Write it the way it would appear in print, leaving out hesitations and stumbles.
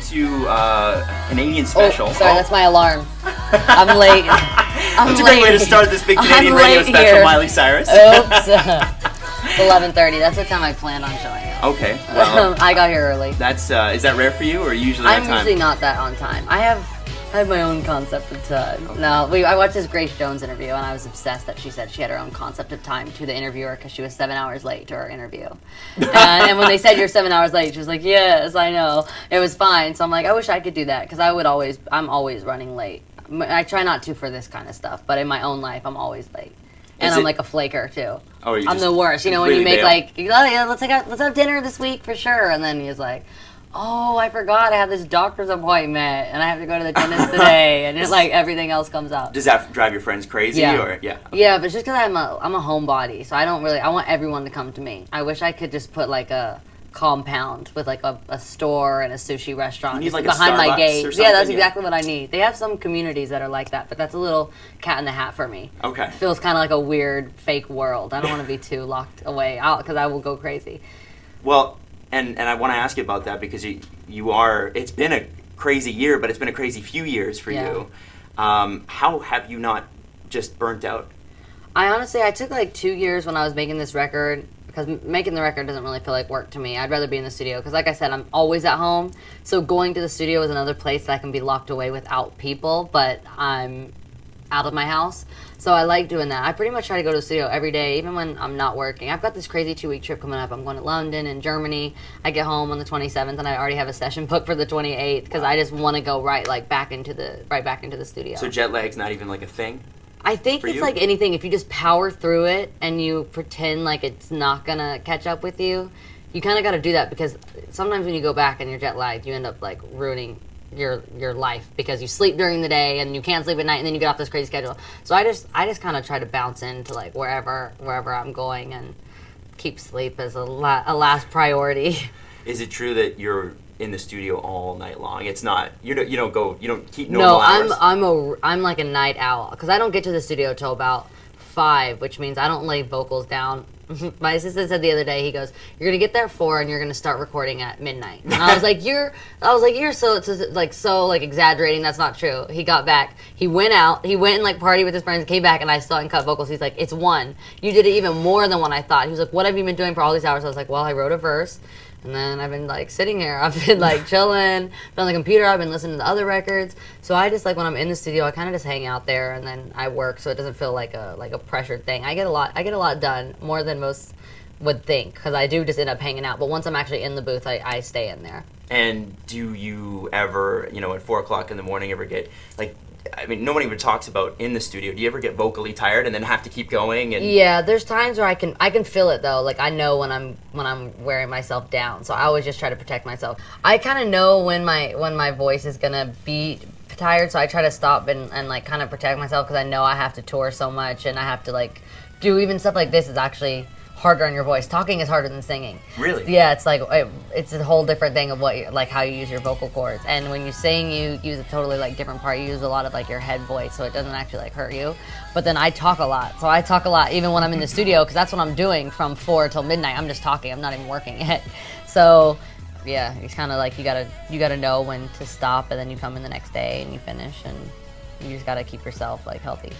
to Canadian special. Oh, sorry, that's my alarm. I'm late. That's a great way to start this big Canadian radio special, here. Miley Cyrus. Oops. 11:30. That's what time I planned on showing up. Okay. Well, I got here early. that's is that rare for you, or usually on I'm time? usually not that on time. I have my own concept of time. Okay. No, I watched this Grace Jones interview, and I was obsessed that she said she had her own concept of time to the interviewer because she was 7 hours late to her interview. And when they said you're 7 hours late, she was like, "Yes, I know." It was fine. So I'm like, I wish I could do that because I'm always running late. I try not to for this kind of stuff, but in my own life, I'm always late. And I'm like a flaker too. Oh, I'm the worst. You know, when you make like, oh, yeah, let's have dinner this week for sure, and then he's like, oh, I forgot I have this doctor's appointment and I have to go to the dentist today, and it's like everything else comes up. Does that drive your friends crazy? Yeah. Or yeah. Yeah, but it's just because I'm a homebody, so I want everyone to come to me. I wish I could just put like a compound with like a store and a sushi restaurant You need like behind a my Starbucks gate. or something, Yeah, that's exactly what I need. They have some communities that are like that, but that's a little cat in the hat for me. Okay. It feels kind of like a weird fake world. I don't want to be too locked away out because I will go crazy. Well, and I want to ask you about that because you are. It's been a crazy year, but it's been a crazy few years for you. How have you not just burnt out? I took like 2 years when I was making this record, because making the record doesn't really feel like work to me. I'd rather be in the studio because, like I said, I'm always at home. So going to the studio is another place that I can be locked away without people, but I'm out of my house. So I like doing that. I pretty much try to go to the studio every day, even when I'm not working. I've got this crazy 2-week trip coming up. I'm going to London and Germany. I get home on the 27th, and I already have a session booked for the 28th because I just want to go right back into the studio. So jet lag's not even like a thing? I think it's like anything. If you just power through it and you pretend like it's not going to catch up with you, you kind of got to do that, because sometimes when you go back and you're jet lagged, you end up like ruining your life because you sleep during the day and you can't sleep at night, and then you get off this crazy schedule. So I just kind of try to bounce into like wherever I'm going and keep sleep as a last priority. Is it true that you're in the studio all night long? It's not. You don't keep normal hours. No, I'm like a night owl because I don't get to the studio till about 5, which means I don't lay vocals down. My assistant said the other day, he goes, "You're gonna get there at 4 and you're gonna start recording at midnight." And I was like, "You're so exaggerating. That's not true." He got back. He went and like partied with his friends, came back, and I still hadn't cut vocals. He's like, "It's 1. You did it even more than what I thought." He was like, "What have you been doing for all these hours?" I was like, "Well, I wrote a verse. And then I've been like sitting here. I've been like chilling, been on the computer. I've been listening to other records. So I just like when I'm in the studio, I kind of just hang out there, and then I work. So it doesn't feel like a pressured thing. I get a lot done, more than most would think, because I do just end up hanging out. But once I'm actually in the booth, I stay in there. And do you ever, at 4 o'clock in the morning, ever get like? I mean, nobody ever talks about in the studio. Do you ever get vocally tired and then have to keep going? And yeah, there's times where I can feel it though. Like I know when I'm wearing myself down. So I always just try to protect myself. I kind of know when my voice is gonna be tired. So I try to stop and like kind of protect myself, because I know I have to tour so much, and I have to like do even stuff like this is actually harder on your voice. Talking is harder than singing. Really? Yeah, it's like it's a whole different thing of like how you use your vocal cords. And when you sing, you use a totally like different part. You use a lot of like your head voice, so it doesn't actually like hurt you. But then I talk a lot, so I talk a lot even when I'm in the studio, because that's what I'm doing from 4 till midnight. I'm just talking. I'm not even working yet. So yeah, it's kind of like you gotta know when to stop, and then you come in the next day and you finish, and you just gotta keep yourself like healthy.